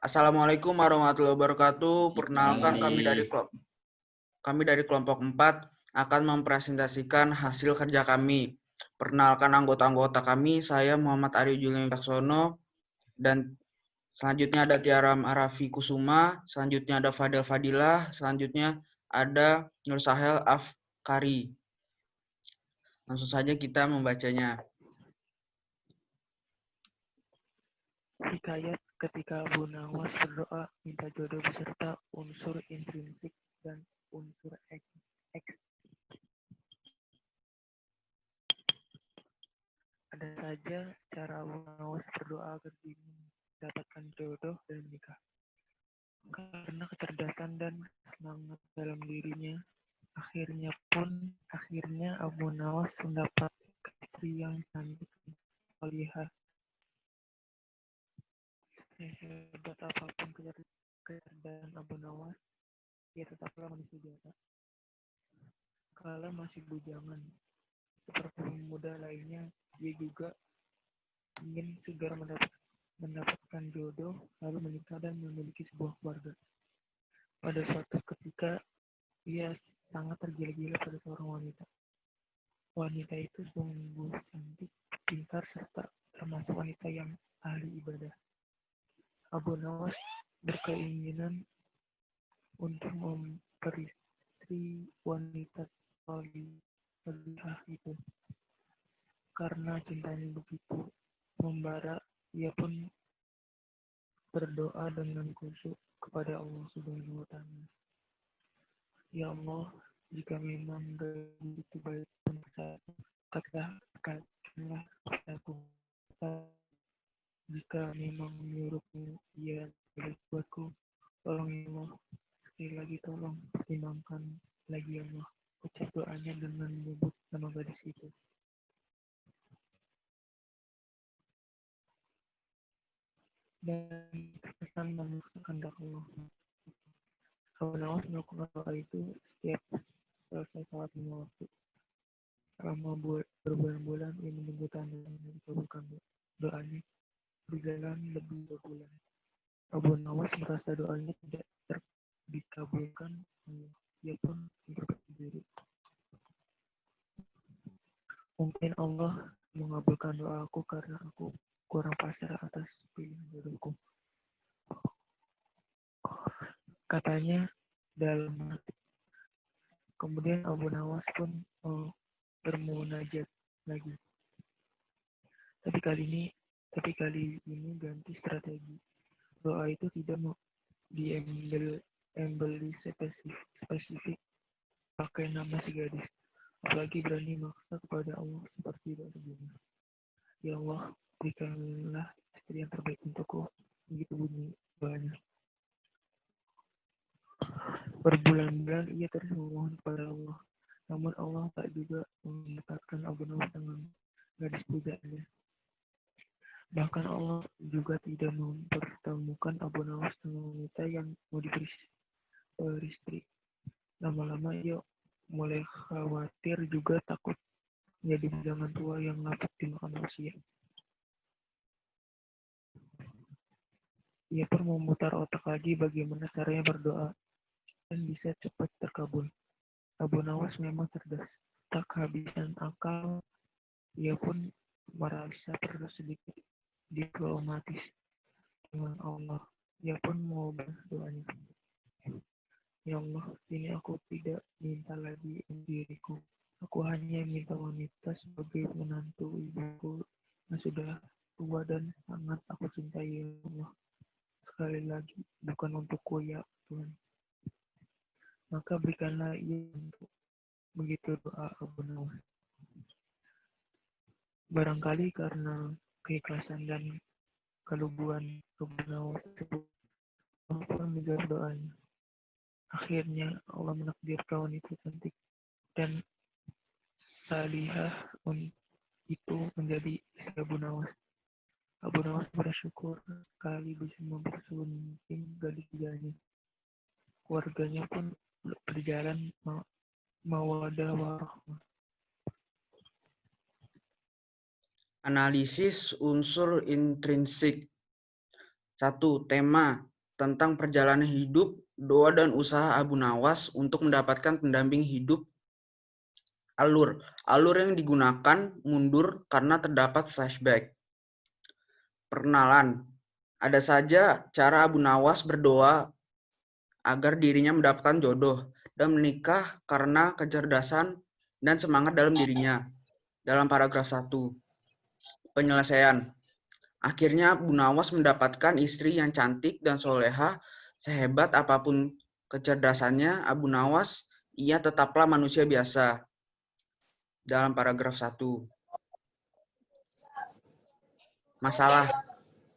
Assalamualaikum warahmatullahi wabarakatuh. Perkenalkan kami dari kelompok 4 akan mempresentasikan hasil kerja kami. Perkenalkan anggota-anggota kami, saya Muhammad Aryo Julian Wicaksono, dan selanjutnya ada Tiara Arafi Kusuma, selanjutnya ada Fadel Fadilah, selanjutnya ada Nur Sahel Afkari. Langsung saja kita membacanya. Hikayat ketika Abu Nawas berdoa minta jodoh beserta unsur intrinsik dan unsur ekstrinsi. Ada saja cara Abu Nawas berdoa agar mendapatkan jodoh dan nikah. Karena kecerdasan dan semangat dalam dirinya, akhirnya Abu Nawas mendapat istri yang cantik dan salihah. Sehebat apapun kecerdasan Abu Nawas, ia tetaplah manusia biasa. Kala masih bujangan, seperti pemuda lainnya, dia juga ingin segera mendapatkan jodoh, lalu menikah dan memiliki sebuah keluarga. Pada suatu ketika, ia sangat tergila-gila pada seorang wanita. Wanita itu sungguh cantik, pintar, serta termasuk wanita yang ahli ibadah. Abu Nawas berkeinginan untuk memperistri wanita salihah itu. Karena cintanya begitu membara, ia pun berdoa dengan khusyuk kepada Allah Subhanahu wa Ta'ala. Ya Allah, jika memang begitu baik pun katakanlah kepadaku. Jika memang menurutmu ia baik buatku, tolong ya Allah. Sekali lagi tolong pertimbangkan lagi ya Allah. Ucap doanya dengan menyebut nama gadis itu. Dan terkesan memaksakan Allah. Abu Nawas melakukan doa itu setiap selesai sholat 5 waktu. Selama berbulan-bulan ia menunggu tanda yang dikabulkan doanya. Berjalan lebih 2 bulan. Abu Nawas merasa doanya tidak dikabulkan. Ia pun berkata diri, mungkin Allah mengabulkan doaku karena aku kurang pasrah atas pilihan jodohku. Katanya dalam hati. Kemudian Abu Nawas pun bermunajat lagi. Tapi kali ini ganti strategi. Doa itu tidak diembeli spesifik pakai nama si gadis. Apalagi berani maksa kepada Allah seperti doa sebelumnya. Ya Allah, berikanlah istri yang terbaik untukku. Begitu bunyi doanya. Berbulan-bulan ia terus memohon kepada Allah. Namun Allah tak juga mendekatkan Abu Nawas dengan gadis pujaannya. Bahkan Allah juga tidak mempertemukan Abu Nawas dengan wanita yang mau beristri. Lama-lama ia mulai khawatir juga takut menjadi bujangan tua yang lapuk dimakan manusia. Ia pun memutar otak lagi bagaimana caranya berdoa dan bisa cepat terkabul. Abu Nawas memang cerdas. Tak kehabisan akal, ia pun merasa perlu sedikit diplomatis dengan Allah. Ia pun mau berdoanya. Ya Allah, ini aku tidak minta lagi diriku. Aku hanya minta wanita sebagai menantu ibuku yang sudah tua dan sangat aku cintai ya Allah. Sekali lagi, bukan untukku ya Tuhan. Maka berikanlah ia untuk begitu doa Abu Nawas. Barangkali karena keikhlasan dan keluguan Abu Nawas tersebut, Allah pun menjawab doanya. Akhirnya Allah menakdirkan wanita cantik dan salihah itu menjadi istri Abu Nawas. Abu Nawas bersyukur sekali bisa mempersunting gadis pilihannya. Keluarganya pun berjalan mawadah warahmah. Analisis unsur intrinsik. 1. Tema. tentang perjalanan hidup, doa dan usaha Abu Nawas untuk mendapatkan pendamping hidup. Alur yang digunakan mundur karena terdapat flashback. Perkenalan. Ada saja cara Abu Nawas berdoa agar dirinya mendapatkan jodoh dan menikah karena kecerdasan dan semangat dalam dirinya. Dalam paragraf 1. Penyelesaian. Akhirnya Abu Nawas mendapatkan istri yang cantik dan soleha. Sehebat apapun kecerdasannya Abu Nawas, ia tetaplah manusia biasa. Dalam paragraf 1. Masalah.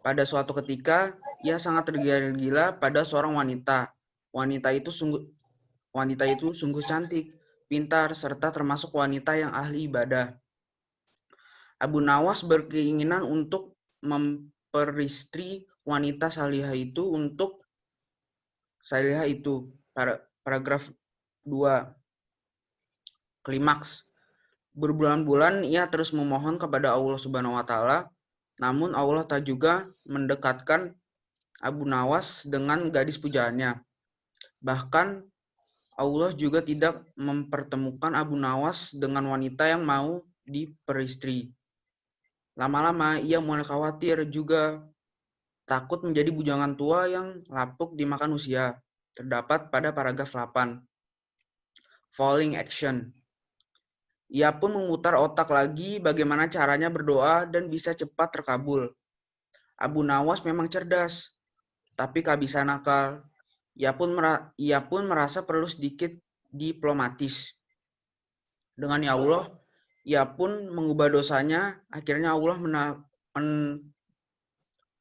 Pada suatu ketika, ia sangat tergila-gila pada seorang wanita. Wanita itu sungguh cantik, pintar, serta termasuk wanita yang ahli ibadah. Abu Nawas berkeinginan untuk memperistri wanita salihah itu. Paragraf 2. Klimaks. Berbulan-bulan ia terus memohon kepada Allah Subhanahu wa taala, namun Allah tak juga mendekatkan Abu Nawas dengan gadis pujaannya. Bahkan Allah juga tidak mempertemukan Abu Nawas dengan wanita yang mau diperistri. Lama-lama ia mulai khawatir juga takut menjadi bujangan tua yang lapuk dimakan usia. Terdapat pada paragraf 8. Falling action. Ia pun memutar otak lagi bagaimana caranya berdoa dan bisa cepat terkabul. Abu Nawas memang cerdas, tapi kehabisan akal. Ia pun merasa perlu sedikit diplomatis. Dengan ya Allah, ia pun mengubah dosanya. Akhirnya Allah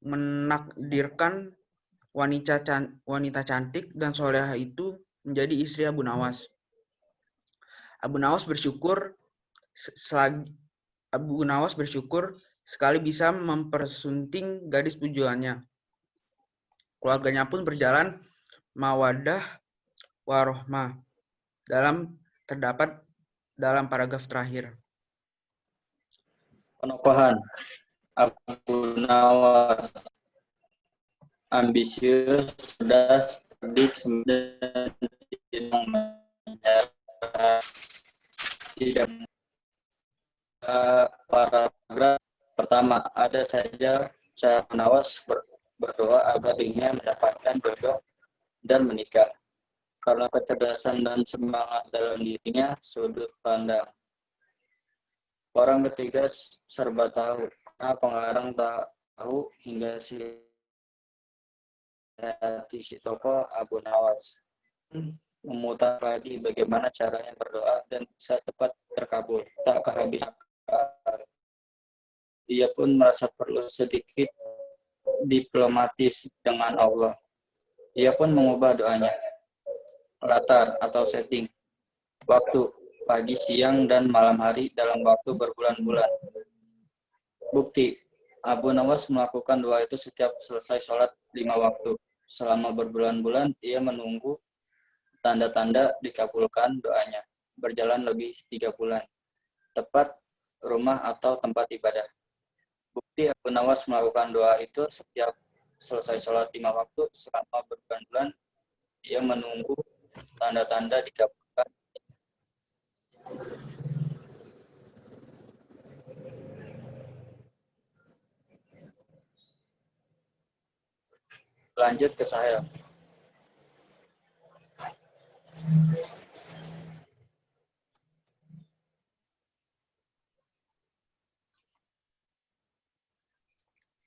menakdirkan wanita cantik dan soleha itu menjadi istri Abu Nawas. Abu Nawas bersyukur sekali bisa mempersunting gadis tujuannya. Keluarganya pun berjalan mawaddah warohmah terdapat dalam paragraf terakhir. Penokohan. Abu Nawas ambisius, cerdas, cerdik, dan tidak. Paragraf pertama, ada saja cara Nawas berdoa agar dirinya mendapatkan jodoh dan menikah. Karena kecerdasan dan semangat dalam dirinya, sudut pandang orang ketiga serba tahu, karena pengarang tak tahu hingga si tokoh Abu Nawas memutar lagi bagaimana caranya berdoa dan bisa cepat terkabul, tak kehabisan. Ia pun merasa perlu sedikit diplomatis dengan Allah. Ia pun mengubah doanya. Latar atau setting. Waktu, pagi, siang, dan malam hari dalam waktu berbulan-bulan. Bukti, Abu Nawas melakukan doa itu setiap selesai sholat 5 waktu. Selama berbulan-bulan, ia menunggu tanda-tanda dikabulkan doanya. Berjalan lebih 3 bulan. Tepat rumah atau tempat ibadah. Bukti Abu Nawas melakukan doa itu setiap selesai sholat 5 waktu selama berbulan-bulan, ia menunggu tanda-tanda dikabulkan. Lanjut ke Sahel.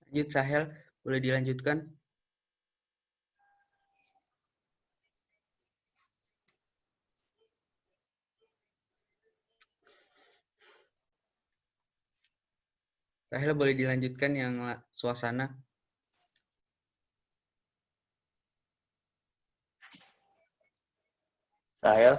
Lanjut Sahel, boleh dilanjutkan? Sahel boleh dilanjutkan yang suasana. Sahel.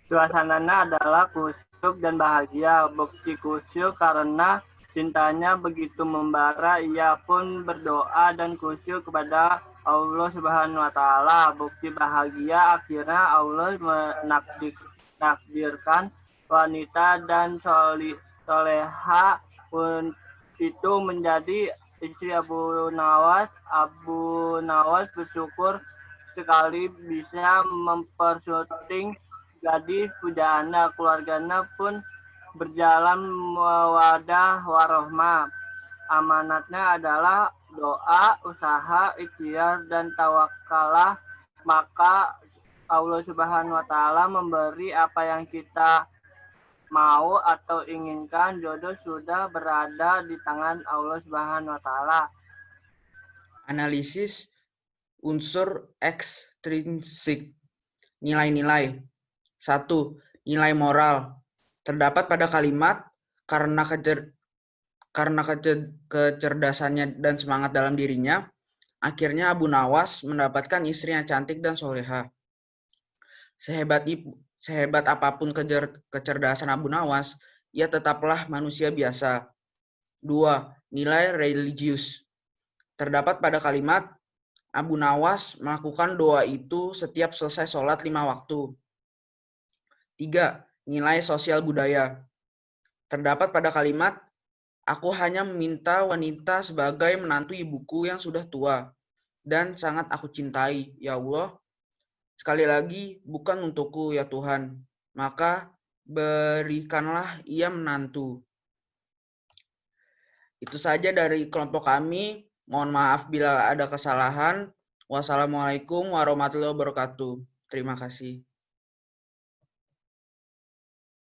Suasananya adalah kusyuk dan bahagia. Bukti kusyuk karena cintanya begitu membara, ia pun berdoa dan kusyuk kepada Allah Subhanahu wa taala. Bukti bahagia, akhirnya Allah menakdirkan wanita dan soleha itu menjadi istri Abu Nawas. Abu Nawas bersyukur sekali bisa mempersyuting gadis pujaannya. Keluarganya pun berjalan mawadah warahmah. Amanatnya adalah doa, usaha, ikhtiar, dan tawakalah. Maka Allah Subhanahu wa Ta'ala memberi apa yang kita mau atau inginkan. Jodoh sudah berada di tangan Allah Subhanahu wa Ta'ala. Analisis unsur ekstrinsik. Nilai-nilai. 1. Nilai moral. Terdapat pada kalimat karena kecerdasannya dan semangat dalam dirinya, akhirnya Abu Nawas mendapatkan istri yang cantik dan soleha. Sehebat apapun kecerdasan Abu Nawas, ia tetaplah manusia biasa. 2. Nilai religius. Terdapat pada kalimat, Abu Nawas melakukan doa itu setiap selesai sholat 5 waktu. 3. Nilai sosial budaya. Terdapat pada kalimat, aku hanya meminta wanita sebagai menantu ibuku yang sudah tua dan sangat aku cintai, ya Allah. Sekali lagi, bukan untukku, ya Tuhan. Maka berikanlah ia menantu. Itu saja dari kelompok kami. Mohon maaf bila ada kesalahan. Wassalamualaikum warahmatullahi wabarakatuh. Terima kasih.